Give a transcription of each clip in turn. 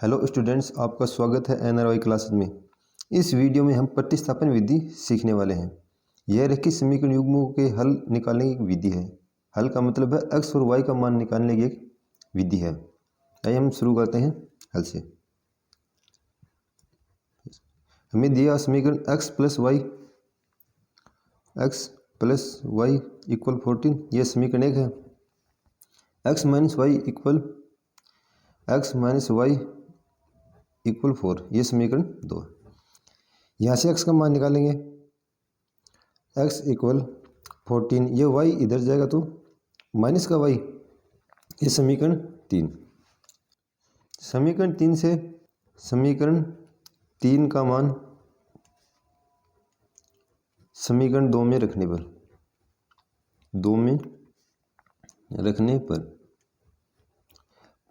Hello students, आपका स्वागत है एनआरवाई क्लासेस में। इस वीडियो में हम प्रतिस्थापन विधि सीखने वाले हैं। यह रेखीय समीकरण युग्मों के हल निकालने की एक विधि है। हल का मतलब है एक्स और वाई का मान निकालने की एक विधि है। आइए हम शुरू करते हैं हल से। हमें दिया समीकरण एक्स प्लस वाई इक्वल 14। यह समीकरण एक है। एक्स माइनस वाई इक्वल 4, ये समीकरण 2 है। यहाँ से x का मान निकालेंगे, x इक्वल 14, ये y इधर जाएगा तो माइनस का y, ये समीकरण 3। समीकरण 3 से समीकरण 3 का मान समीकरण 2 में रखने पर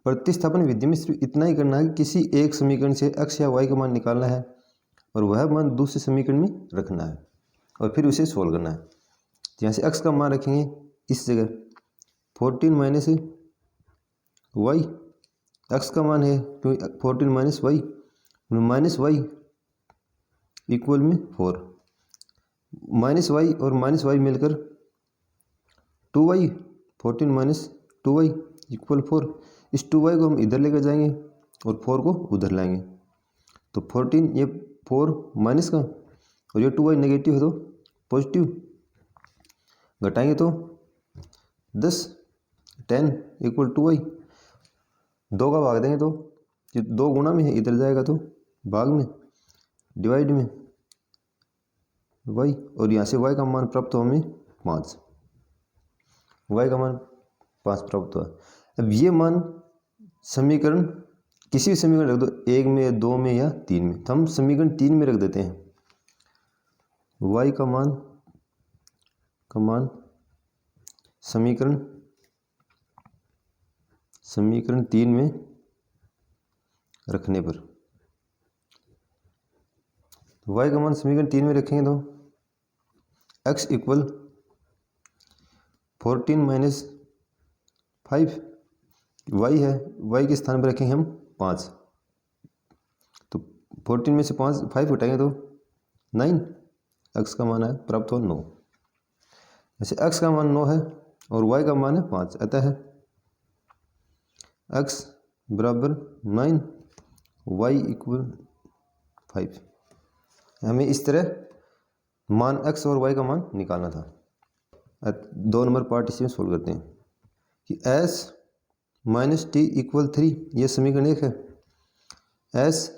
प्रतिस्थापन विधि में सिर्फ इतना ही करना है कि किसी एक समीकरण से x या y का मान निकालना है और वह मान दूसरे समीकरण में रखना है और फिर उसे सोल्व करना है। तो यहाँ से x का मान रखेंगे इस जगह 14 माइनस वाई, x का मान है 14 माइनस वाई इक्वल में 4, माइनस वाई और माइनस वाई मिलकर 2y, 14 माइनस 2y इक्वल 4। इस 2y को हम इधर लेकर जाएंगे और 4 को उधर लाएंगे तो 14, ये 4 माइनस का और ये 2y नेगेटिव है तो पॉजिटिव, घटाएंगे तो 10 इक्वल 2y। 2 का भाग देंगे तो ये 2 गुना में है, इधर जाएगा तो भाग में, डिवाइड में y, और यहाँ से y का मान प्राप्त हो हमें 5, y का मान 5 प्राप्त हुआ। अब ये मान समीकरण किसी भी समीकरण रख दो, 1 में, 2 में या 3 में, तो हम समीकरण 3 में रख देते हैं। y का मान समीकरण 3 में रखने पर, y का मान समीकरण 3 में रखेंगे तो x इक्वल 14 माइनस 5, y है, y के स्थान पर रखेंगे हम 5, तो 14 में से 5 उठाएंगे तो 9, x का मान है प्राप्त हो 9। जैसे x का मान 9 है और y का मान है 5, अतः है x बराबर 9, y इक्वल 5। हमें इस तरह मान x और y का मान निकालना था। 2 नंबर पार्ट इसी में सोल्व करते हैं कि s माइनस टी इक्वल 3, ये समीकरण 1 है। s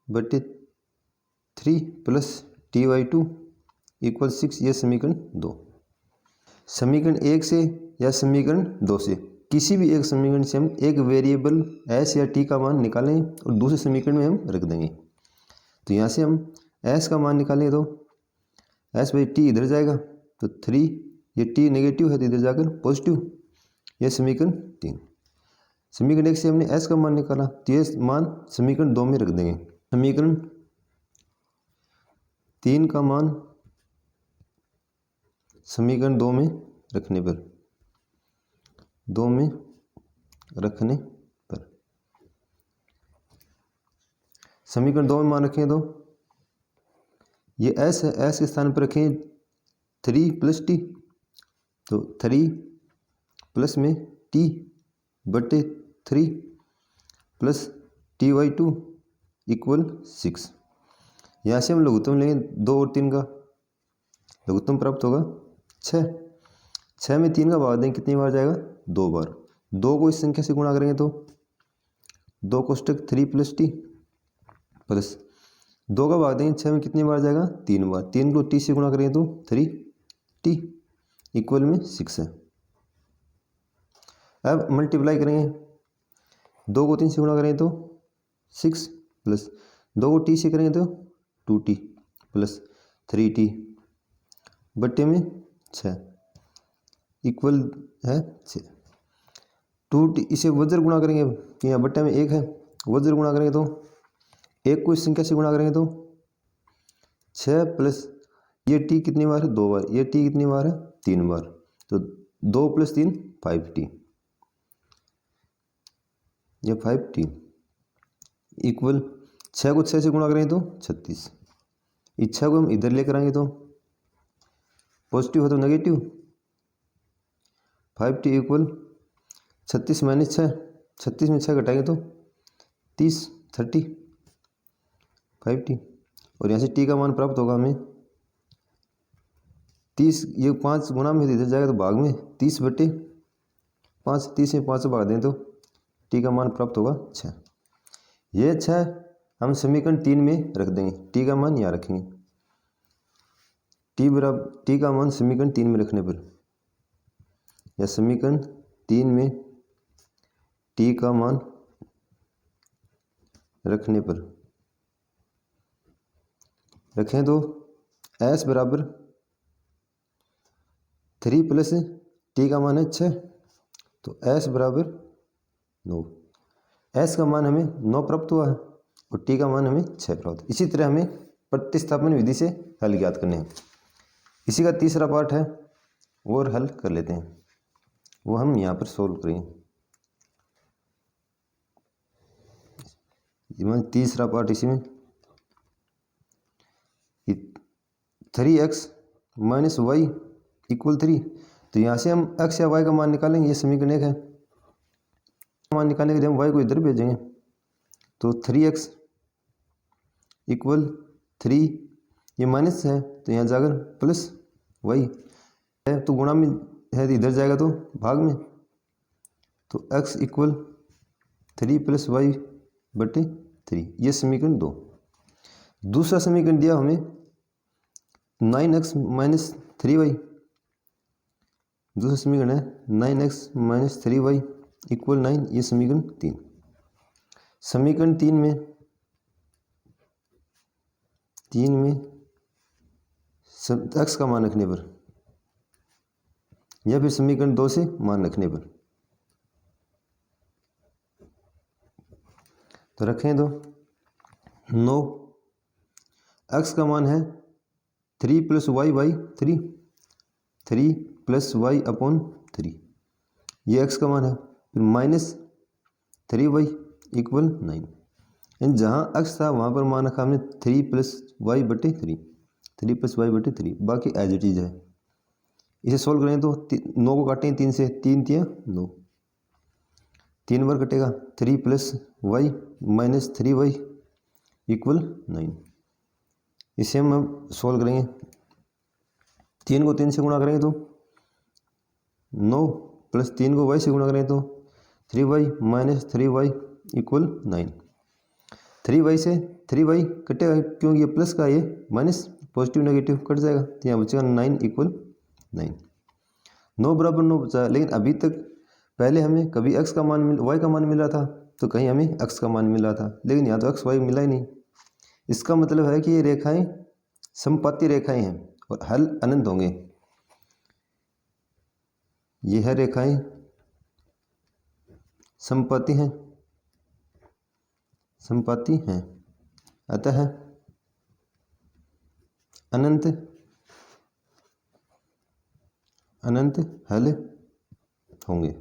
बटे 3 प्लस ty2 इक्वल 6, ये समीकरण 2। समीकरण 1 से या समीकरण 2 से किसी भी एक समीकरण से हम एक वेरिएबल s या t का मान निकालें और दूसरे समीकरण में हम रख देंगे। तो यहाँ से हम s का मान निकालें तो s बाई टी इधर जाएगा तो 3, ये t नेगेटिव है तो इधर जाकर पॉजिटिव, यह समीकरण 3। समीकरण 1 से हमने s का मान निकाला तो ये मान समीकरण 2 में रख देंगे। समीकरण 3 का मान समीकरण 2 में रखने पर समीकरण 2 में मान रखें तो ये s है, s के स्थान पर रखें 3 प्लस टी, तो 3 प्लस में t बटे 3 प्लस ty2 इक्वल 6। यहाँ से हम लघुत्तम लेंगे 2 और 3 का, लघुत्तम प्राप्त होगा 6 में 3 का भाग देंगे, कितनी बार जाएगा 2 बार। 2 को इस संख्या से गुणा करेंगे तो 2 कोष्टक 3 प्लस टी प्लस 2 का भाग देंगे 6 में, कितनी बार जाएगा 3 बार। 3 को टी से गुणा करेंगे तो 3t इक्वल में 6 है। अब मल्टीप्लाई करेंगे, 2 को 3 से गुणा करेंगे तो 6 प्लस 2 को t से करेंगे तो 2t प्लस 3t बट्टे में 6 इक्वल है 6। 2t इसे वज्र गुणा करेंगे कि यहाँ बट्टे में 1 है, वज्र गुणा करेंगे तो 1 को इस संख्या से गुणा करेंगे तो 6 प्लस ये t कितनी बार है 2 बार, ये t कितनी बार है 3 बार, तो 2 प्लस 3 5t, ये 5t इक्वल 6 को 6 से गुणा करेंगे तो 36। इस 6 को हम इधर लेकर आएंगे तो पॉजिटिव हो तो नेगेटिव। 5t इक्वल 36 माइनस 6, 36 में 6 घटाएंगे तो 30 5t। और यहाँ से t का मान प्राप्त होगा हमें 30, ये 5 गुना में इधर जाएगा तो भाग में 30/5, 30 में 5 भाग दें तो t का मान प्राप्त होगा 6। ये 6 हम समीकरण 3 में रख देंगे, t का मान यहाँ रखेंगे। t का मान समीकरण 3 में रखने पर, या समीकरण 3 में t का मान रखने पर रखें तो s बराबर 3 प्लस t का मान है 6, तो s बराबर 9। s का मान हमें 9 प्राप्त हुआ है और t का मान हमें 6 प्राप्त। इसी तरह हमें प्रतिस्थापन विधि से हल ज्ञात करने हैं। इसी का तीसरा पार्ट है और हल कर लेते हैं, वो हम यहाँ पर सोल्व करेंगे। तीसरा पार्ट इसी में 3x माइनस वाई इक्वल 3। तो यहाँ से हम x या y का मान निकालेंगे। ये समीकरण 1 है। मान निकालने के लिए हम y को इधर भेजेंगे तो 3x इक्वल 3, ये माइनस है तो यहाँ जाकर प्लस y है, तो गुणा में है तो इधर जाएगा तो भाग में, तो x इक्वल 3 प्लस वाई बटे 3। ये समीकरण 2। दूसरा समीकरण दिया हमें 9x माइनस 3y। दूसरा समीकरण है 9x माइनस 3y इक्वल 9। ये समीकरण 3। समीकरण 3 में x का मान रखने पर या फिर समीकरण 2 से मान रखने पर तो रखें तो 9, x का मान है 3 plus y by 3, 3 plus y upon 3, ये x का मान है। फिर माइनस 3y इक्वल 9। एंड जहाँ x था वहाँ पर मान रखा हमने 3 प्लस वाई बटे 3, 3 प्लस वाई बटे 3, बाकी एज इट इज है। इसे सोल्व करें तो 9 को काटें 3 से, 3 तिया 9, 3 बार कटेगा 3 plus Y minus 3y equal 9। इसे हम अब सोल्व करेंगे। 3 को 3 से गुणा करेंगे तो 9 प्लस 3 को y से गुणा करें तो 3y minus 3y equal 9। 3y से 3y कटेगा क्योंकि ये प्लस का ये माइनस, पॉजिटिव नेगेटिव कट जाएगा तो यहाँ बचेगा 9 इक्वल 9। 9 बराबर 9 बचा। लेकिन अभी तक पहले हमें कभी x का मान y का मान मिल रहा था तो कहीं हमें x का मान मिल रहा था, लेकिन यहाँ तो x y मिला ही नहीं। इसका मतलब है कि ये रेखाएं समपाती रेखाएं हैं और हल अनंत होंगे। ये है रेखाएं समपाती हैं, अतः अनंत हल होंगे।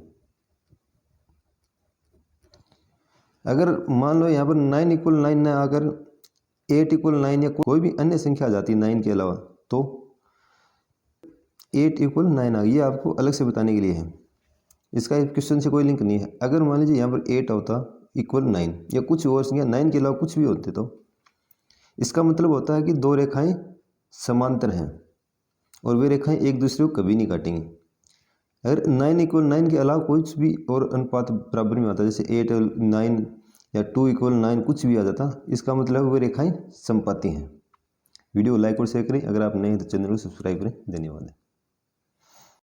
अगर मान लो यहाँ पर 9 इक्वल 9 न आकर 8 इक्वल 9 या कोई भी अन्य संख्या आ जाती 9 के अलावा, तो 8 इक्वल 9 आ गई। ये आपको अलग से बताने के लिए है, इसका क्वेश्चन से कोई लिंक नहीं है। अगर मान लीजिए यहाँ पर 8 होता इक्वल 9 या कुछ और संख्या 9 के अलावा कुछ भी होते तो इसका मतलब होता है कि दो रेखाएं समांतर हैं और वे रेखाएं एक दूसरे को कभी नहीं काटेंगी। अगर 9 इक्वल 9 के अलावा कुछ भी और अनुपात बराबर में आता, जैसे 8 9 या 2 इक्वल 9 कुछ भी आ जाता, इसका मतलब वे रेखाएं समपाती हैं। वीडियो लाइक और शेयर करें। अगर आप नए हैं तो चैनल को सब्सक्राइब करें। धन्यवाद।